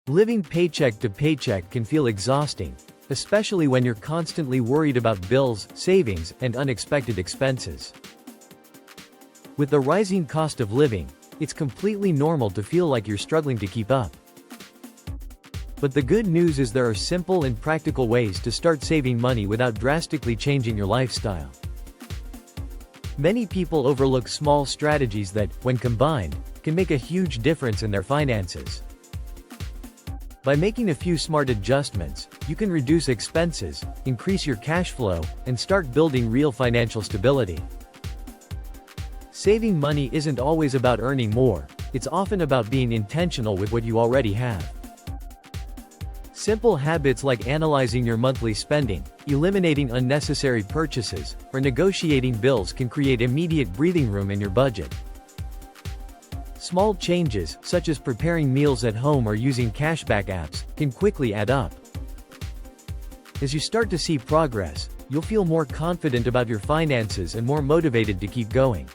Living paycheck to paycheck can feel exhausting, especially when you're constantly worried about bills, savings, and unexpected expenses. With the rising cost of living, it's completely normal to feel like you're struggling to keep up. But the good news is there are simple and practical ways to start saving money without drastically changing your lifestyle. Many people overlook small strategies that, when combined, can make a huge difference in their finances. By making a few smart adjustments, you can reduce expenses, increase your cash flow, and start building real financial stability. Saving money isn't always about earning more, it's often about being intentional with what you already have. Simple habits like analyzing your monthly spending, eliminating unnecessary purchases, or negotiating bills can create immediate breathing room in your budget. Small changes, such as preparing meals at home or using cashback apps, can quickly add up. As you start to see progress, you'll feel more confident about your finances and more motivated to keep going.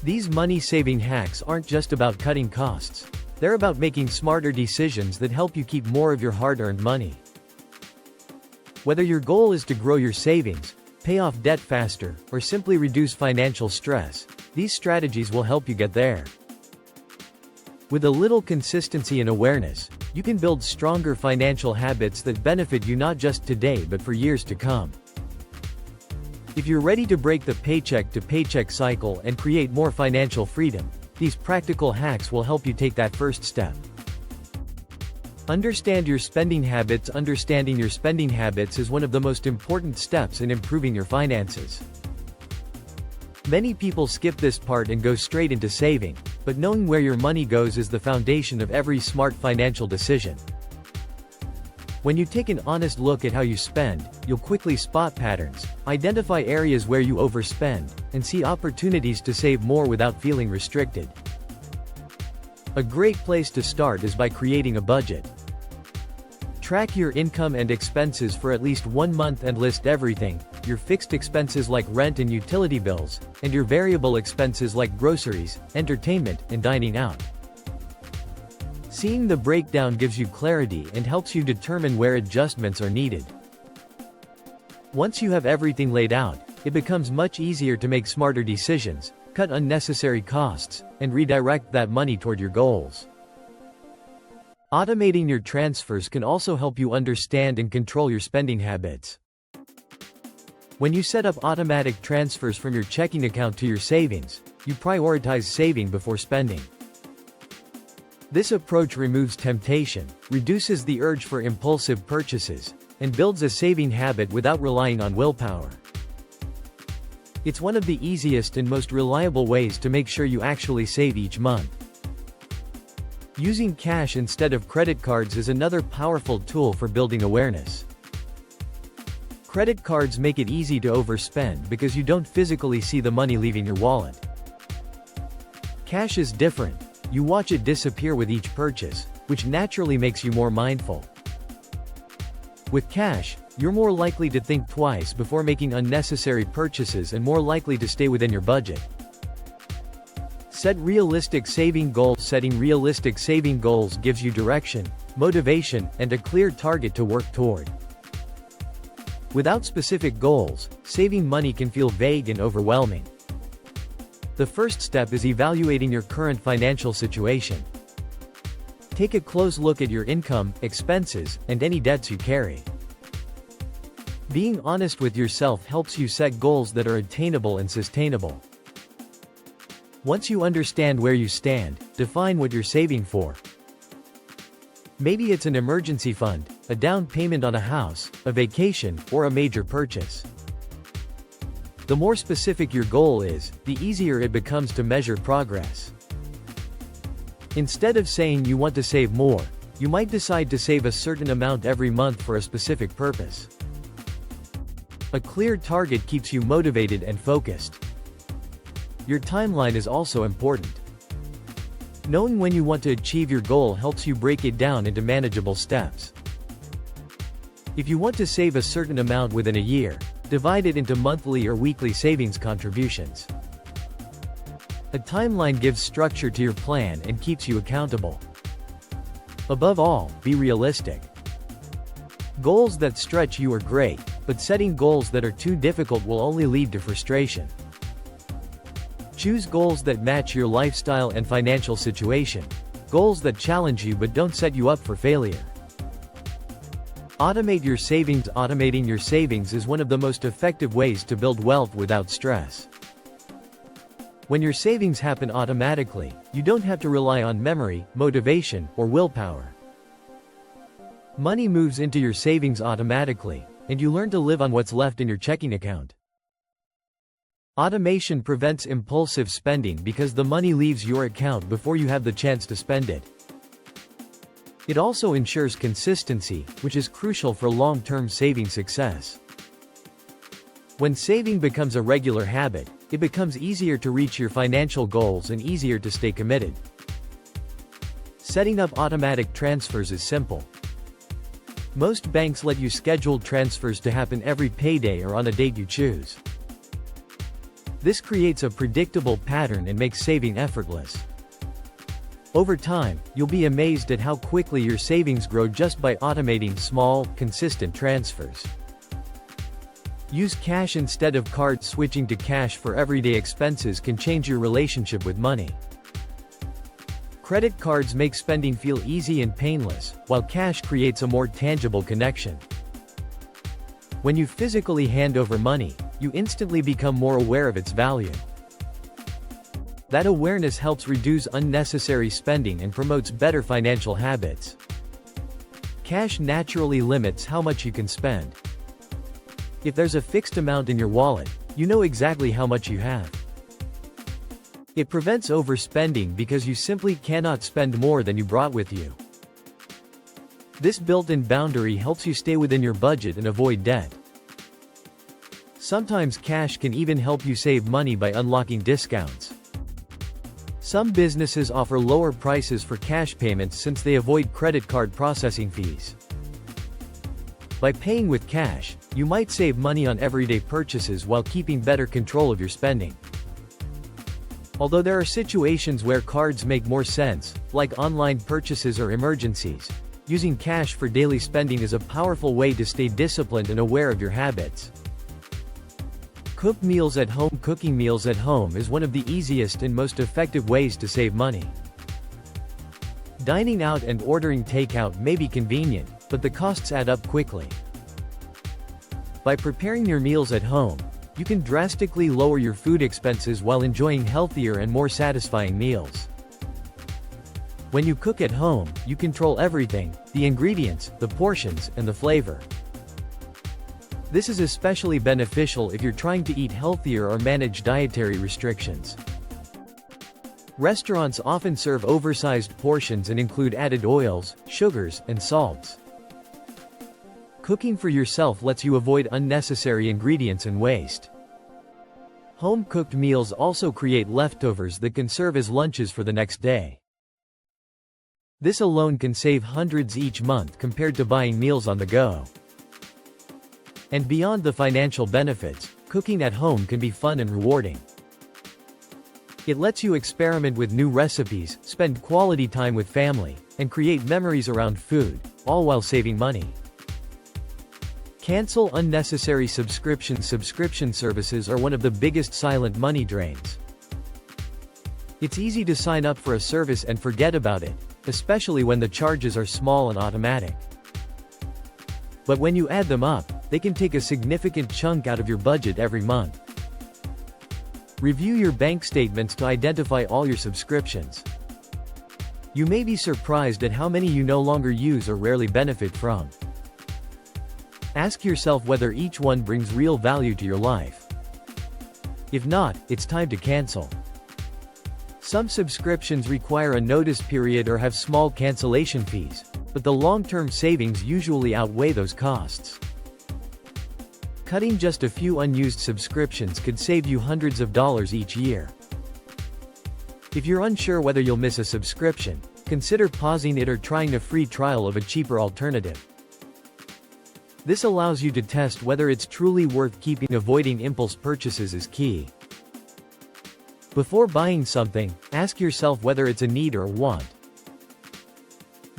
These money-saving hacks aren't just about cutting costs. They're about making smarter decisions that help you keep more of your hard-earned money. Whether your goal is to grow your savings, pay off debt faster, or simply reduce financial stress, these strategies will help you get there. With a little consistency and awareness, you can build stronger financial habits that benefit you not just today but for years to come. If you're ready to break the paycheck-to-paycheck cycle and create more financial freedom, these practical hacks will help you take that first step. Understand your spending habits. Understanding your spending habits is one of the most important steps in improving your finances. Many people skip this part and go straight into saving, but knowing where your money goes is the foundation of every smart financial decision. When you take an honest look at how you spend, you'll quickly spot patterns, identify areas where you overspend, and see opportunities to save more without feeling restricted. A great place to start is by creating a budget. Track your income and expenses for at least 1 month and list everything: your fixed expenses like rent and utility bills, and your variable expenses like groceries, entertainment, and dining out. Seeing the breakdown gives you clarity and helps you determine where adjustments are needed. Once you have everything laid out, it becomes much easier to make smarter decisions, cut unnecessary costs, and redirect that money toward your goals. Automating your transfers can also help you understand and control your spending habits. When you set up automatic transfers from your checking account to your savings, you prioritize saving before spending. This approach removes temptation, reduces the urge for impulsive purchases, and builds a saving habit without relying on willpower. It's one of the easiest and most reliable ways to make sure you actually save each month. Using cash instead of credit cards is another powerful tool for building awareness. Credit cards make it easy to overspend because you don't physically see the money leaving your wallet. Cash is different. You watch it disappear with each purchase, which naturally makes you more mindful. With cash, you're more likely to think twice before making unnecessary purchases and more likely to stay within your budget. Set realistic saving goals. Setting realistic saving goals gives you direction, motivation, and a clear target to work toward. Without specific goals, saving money can feel vague and overwhelming. The first step is evaluating your current financial situation. Take a close look at your income, expenses, and any debts you carry. Being honest with yourself helps you set goals that are attainable and sustainable. Once you understand where you stand, define what you're saving for. Maybe it's an emergency fund, a down payment on a house, a vacation, or a major purchase. The more specific your goal is, the easier it becomes to measure progress. Instead of saying you want to save more, you might decide to save a certain amount every month for a specific purpose. A clear target keeps you motivated and focused. Your timeline is also important. Knowing when you want to achieve your goal helps you break it down into manageable steps. If you want to save a certain amount within a year, divide it into monthly or weekly savings contributions. A timeline gives structure to your plan and keeps you accountable. Above all, be realistic. Goals that stretch you are great, but setting goals that are too difficult will only lead to frustration. Choose goals that match your lifestyle and financial situation. Goals that challenge you but don't set you up for failure. Automate your savings. Automating your savings is one of the most effective ways to build wealth without stress. When your savings happen automatically, you don't have to rely on memory, motivation, or willpower. Money moves into your savings automatically, and you learn to live on what's left in your checking account. Automation prevents impulsive spending because the money leaves your account before you have the chance to spend it. It also ensures consistency, which is crucial for long-term saving success. When saving becomes a regular habit, it becomes easier to reach your financial goals and easier to stay committed. Setting up automatic transfers is simple. Most banks let you schedule transfers to happen every payday or on a date you choose. This creates a predictable pattern and makes saving effortless. Over time, you'll be amazed at how quickly your savings grow just by automating small, consistent transfers. Use cash instead of cards. Switching to cash for everyday expenses can change your relationship with money. Credit cards make spending feel easy and painless, while cash creates a more tangible connection. When you physically hand over money, you instantly become more aware of its value. That awareness helps reduce unnecessary spending and promotes better financial habits. Cash naturally limits how much you can spend. If there's a fixed amount in your wallet, you know exactly how much you have. It prevents overspending because you simply cannot spend more than you brought with you. This built-in boundary helps you stay within your budget and avoid debt. Sometimes cash can even help you save money by unlocking discounts. Some businesses offer lower prices for cash payments since they avoid credit card processing fees. By paying with cash, you might save money on everyday purchases while keeping better control of your spending. Although there are situations where cards make more sense, like online purchases or emergencies, using cash for daily spending is a powerful way to stay disciplined and aware of your habits. Cook meals at home. Cooking meals at home is one of the easiest and most effective ways to save money. Dining out and ordering takeout may be convenient, but the costs add up quickly. By preparing your meals at home, you can drastically lower your food expenses while enjoying healthier and more satisfying meals. When you cook at home, you control everything: the ingredients, the portions, and the flavor. This is especially beneficial if you're trying to eat healthier or manage dietary restrictions. Restaurants often serve oversized portions and include added oils, sugars, and salts. Cooking for yourself lets you avoid unnecessary ingredients and waste. Home-cooked meals also create leftovers that can serve as lunches for the next day. This alone can save hundreds each month compared to buying meals on the go. And beyond the financial benefits, cooking at home can be fun and rewarding. It lets you experiment with new recipes, spend quality time with family, and create memories around food, all while saving money. Cancel unnecessary subscriptions. Subscription services are one of the biggest silent money drains. It's easy to sign up for a service and forget about it, especially when the charges are small and automatic. But when you add them up, they can take a significant chunk out of your budget every month. Review your bank statements to identify all your subscriptions. You may be surprised at how many you no longer use or rarely benefit from. Ask yourself whether each one brings real value to your life. If not, it's time to cancel. Some subscriptions require a notice period or have small cancellation fees, but the long-term savings usually outweigh those costs. Cutting just a few unused subscriptions could save you hundreds of dollars each year. If you're unsure whether you'll miss a subscription, consider pausing it or trying a free trial of a cheaper alternative. This allows you to test whether it's truly worth keeping. Avoiding impulse purchases is key. Before buying something, ask yourself whether it's a need or a want.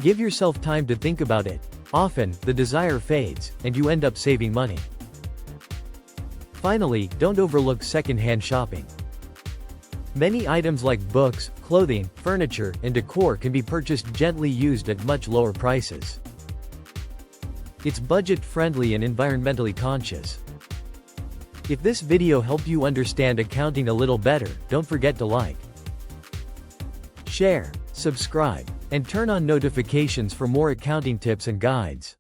Give yourself time to think about it. Often, the desire fades, and you end up saving money. Finally, don't overlook second-hand shopping. Many items like books, clothing, furniture, and decor can be purchased gently used at much lower prices. It's budget-friendly and environmentally conscious. If this video helped you understand accounting a little better, don't forget to like, share, subscribe, and turn on notifications for more accounting tips and guides.